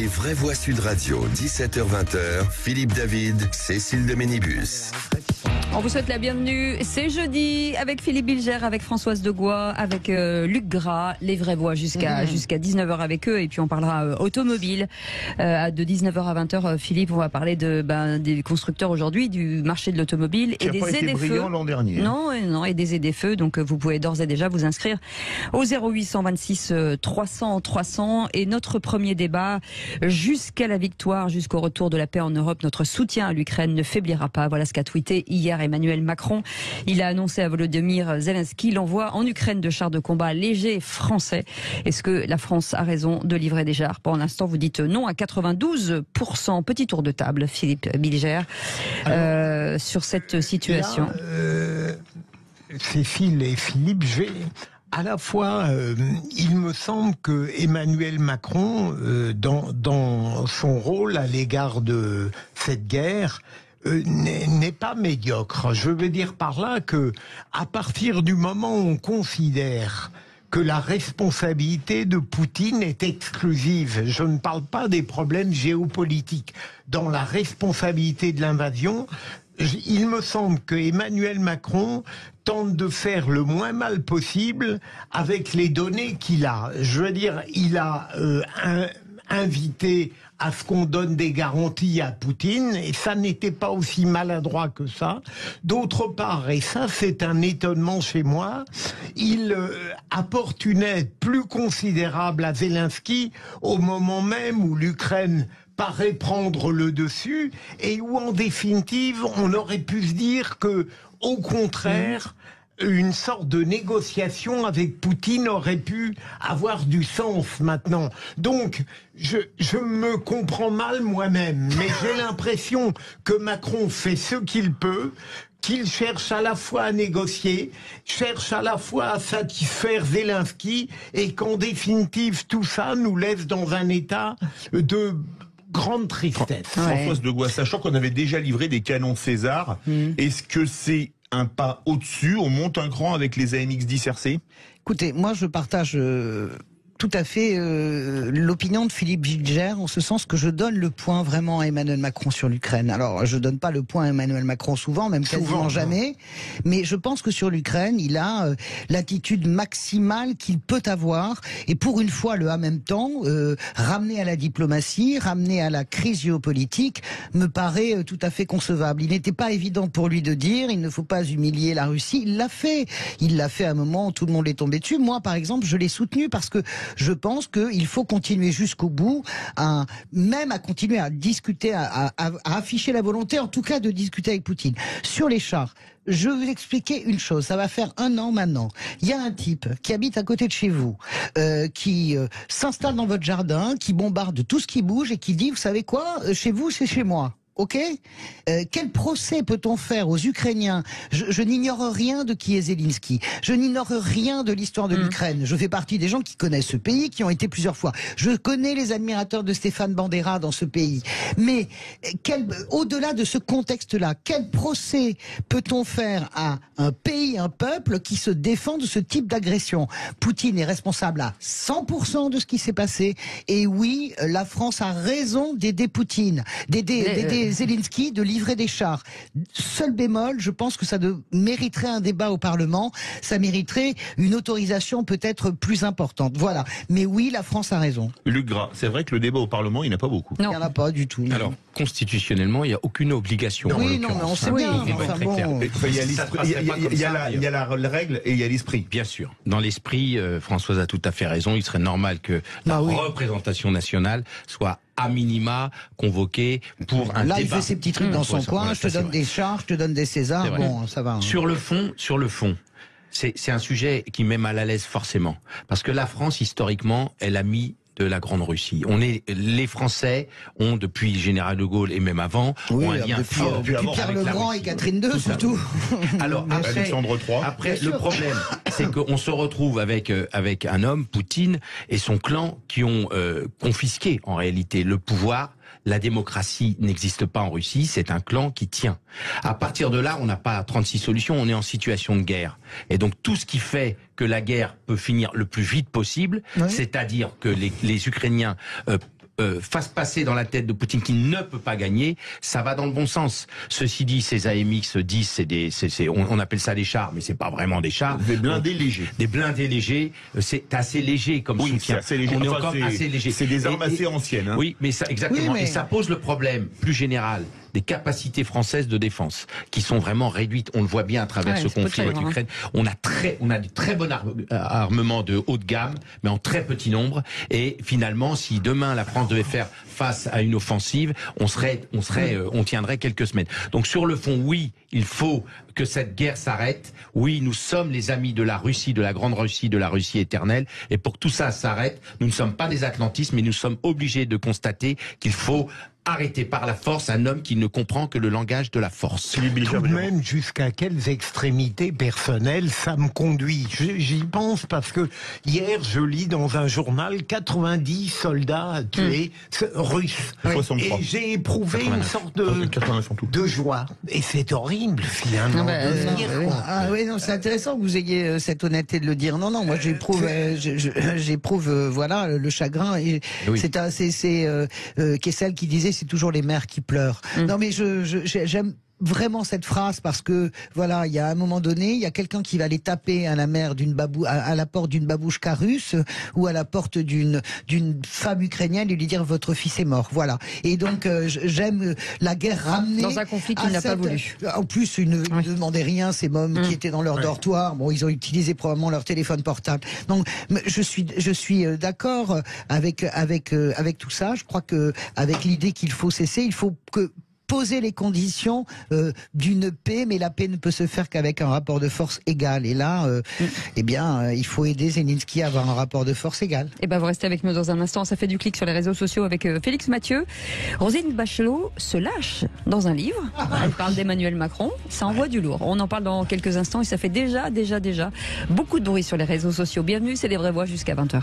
Les vraies voix Sud Radio, 17h-20h, Philippe David, Cécile de Ménibus. On vous souhaite la bienvenue. C'est jeudi avec Philippe Bilger, avec Françoise Degois, avec Luc Gras, les vraies voix jusqu'à 19h avec eux. Et puis on parlera automobile de 19h à 20h. Philippe, on va parler des constructeurs aujourd'hui, du marché de l'automobile et des aides-feux. L'an dernier. Non, et des aides-feux. Donc vous pouvez d'ores et déjà vous inscrire au 0826 300 300. Et notre premier débat, jusqu'à la victoire, jusqu'au retour de la paix en Europe, notre soutien à l'Ukraine ne faiblira pas. Voilà ce qu'a tweeté hier Emmanuel Macron. Il a annoncé à Volodymyr Zelensky l'envoi en Ukraine de chars de combat légers français. Est-ce que la France a raison de livrer des chars? Pour l'instant, vous dites non à 92%. Petit tour de table, Philippe Bilger, sur cette situation. Là, Cécile et Philippe, à la fois, il me semble que Emmanuel Macron, dans son rôle à l'égard de cette guerre, n'est pas médiocre. Je veux dire par là que, à partir du moment où on considère que la responsabilité de Poutine est exclusive, je ne parle pas des problèmes géopolitiques, dans la responsabilité de l'invasion, il me semble que Emmanuel Macron tente de faire le moins mal possible avec les données qu'il a. Je veux dire, il a invité à ce qu'on donne des garanties à Poutine, et ça n'était pas aussi maladroit que ça. D'autre part, et ça c'est un étonnement chez moi, il apporte une aide plus considérable à Zelensky au moment même où l'Ukraine paraît prendre le dessus, et où en définitive on aurait pu se dire que, au contraire, une sorte de négociation avec Poutine aurait pu avoir du sens maintenant. Donc, je me comprends mal moi-même, mais j'ai l'impression que Macron fait ce qu'il peut, qu'il cherche à la fois à négocier, cherche à la fois à satisfaire Zelensky, et qu'en définitive, tout ça nous laisse dans un état de grande tristesse. Françoise Degois, sachant qu'on avait déjà livré des canons César, est-ce que c'est un pas au-dessus, on monte un cran avec les AMX-10 RC? Écoutez, moi je partage tout à fait l'opinion de Philippe Bilger, en ce sens que je donne le point vraiment à Emmanuel Macron sur l'Ukraine. Alors, je donne pas le point à Emmanuel Macron souvent, même quasiment jamais, mais je pense que sur l'Ukraine, il a l'attitude maximale qu'il peut avoir, et pour une fois, en même temps, ramener à la diplomatie, ramener à la crise géopolitique, me paraît tout à fait concevable. Il n'était pas évident pour lui de dire, il ne faut pas humilier la Russie. Il l'a fait. Il l'a fait à un moment où tout le monde est tombé dessus. Moi, par exemple, je l'ai soutenu parce que je pense qu'il faut continuer jusqu'au bout, même à continuer à discuter, à afficher la volonté, en tout cas, de discuter avec Poutine. Sur les chars, je vais vous expliquer une chose. Ça va faire 1 an maintenant. Il y a un type qui habite à côté de chez vous, qui s'installe dans votre jardin, qui bombarde tout ce qui bouge et qui dit, vous savez quoi, chez vous, c'est chez moi. Ok, quel procès peut-on faire aux Ukrainiens? Je n'ignore rien de qui est Zelensky. Je n'ignore rien de l'histoire de l'Ukraine. Je fais partie des gens qui connaissent ce pays, qui ont été plusieurs fois. Je connais les admirateurs de Stéphane Bandera dans ce pays. Mais au-delà de ce contexte-là, quel procès peut-on faire à un pays, un peuple qui se défend de ce type d'agression? Poutine est responsable à 100% de ce qui s'est passé. Et oui, la France a raison d'aider Poutine, d'aider Zelensky, de livrer des chars. Seul bémol, je pense que ça mériterait un débat au Parlement, ça mériterait une autorisation peut-être plus importante. Voilà. Mais oui, la France a raison. Luc Gras, c'est vrai que le débat au Parlement, il n'y en a pas beaucoup. Non. Il n'y en a pas du tout. Alors, constitutionnellement, il n'y a aucune obligation. Oui, non, mais on sait bien. Il y a la règle et il y a l'esprit. Bien sûr. Dans l'esprit, Françoise a tout à fait raison. Il serait normal que la représentation nationale soit à minima convoqué pour un débat. Là, il fait ses petits trucs dans son coin, je te donne des chars, je te donne des Césars, bon, ça va. Sur le fond, c'est un sujet qui met mal à l'aise forcément. Parce que la France, historiquement, elle a mis de la Grande Russie. Les Français ont, depuis Général de Gaulle et même avant, ont un lien fort. Depuis Pierre le Grand et Catherine II, surtout. Alors, Alexandre III. Après, le problème, c'est qu'on se retrouve avec un homme, Poutine, et son clan qui ont confisqué, en réalité, le pouvoir. La démocratie n'existe pas en Russie, c'est un clan qui tient. À partir de là, on n'a pas 36 solutions, on est en situation de guerre. Et donc tout ce qui fait que la guerre peut finir le plus vite possible, c'est-à-dire que les Ukrainiens fasse passer dans la tête de Poutine qu'il ne peut pas gagner, ça va dans le bon sens. Ceci dit, ces AMX-10, on appelle ça des chars, mais c'est pas vraiment des chars. Des blindés légers. Des blindés légers, c'est assez léger comme soutien. C'est assez léger. On est Enfin, encore assez léger. C'est des armes assez anciennes. Hein. Oui, mais ça, exactement. Oui, mais... Et ça pose le problème plus général des capacités françaises de défense qui sont vraiment réduites. On le voit bien à travers ce conflit avec l'Ukraine. On a du très bon armement de haut de gamme, mais en très petit nombre. Et finalement, si demain la France devait faire face à une offensive, on tiendrait quelques semaines. Donc sur le fond, oui, il faut que cette guerre s'arrête. Oui, nous sommes les amis de la Russie, de la grande Russie, de la Russie éternelle. Et pour que tout ça s'arrête, nous ne sommes pas des atlantistes, mais nous sommes obligés de constater qu'il faut arrêter par la force un homme qui ne comprend que le langage de la force. Tout de même, jusqu'à quelles extrémités personnelles ça me conduit? J'y pense parce que hier, je lis dans un journal 90 soldats tués russes. 63. Et j'ai éprouvé 89. une sorte de joie. Et c'est horrible, finalement. Oui, non, c'est intéressant que vous ayez cette honnêteté de le dire. Non, moi j'éprouve, voilà, le chagrin. Et oui. C'est Kessel qui disait c'est toujours les mères qui pleurent. Non, mais j'aime vraiment cette phrase parce que voilà, il y a un moment donné, il y a quelqu'un qui va aller taper à la mère à la porte d'une babouchka russe ou à la porte d'une femme ukrainienne et lui dire votre fils est mort. Voilà. Et donc j'aime la guerre ramenée dans un conflit qu'il n'a pas voulu. En plus, ils ne demandaient rien, ces mômes qui étaient dans leur dortoir. Bon, ils ont utilisé probablement leur téléphone portable. Donc je suis d'accord avec tout ça. Je crois que avec l'idée qu'il faut cesser, il faut poser les conditions d'une paix, mais la paix ne peut se faire qu'avec un rapport de force égal. Et là, il faut aider Zelensky à avoir un rapport de force égal. Et vous restez avec nous dans un instant. Ça fait du clic sur les réseaux sociaux avec Félix Mathieu. Roselyne Bachelot se lâche dans un livre. Elle parle d'Emmanuel Macron. Ça envoie du lourd. On en parle dans quelques instants et ça fait déjà beaucoup de bruit sur les réseaux sociaux. Bienvenue, c'est les vraies voix jusqu'à 20h.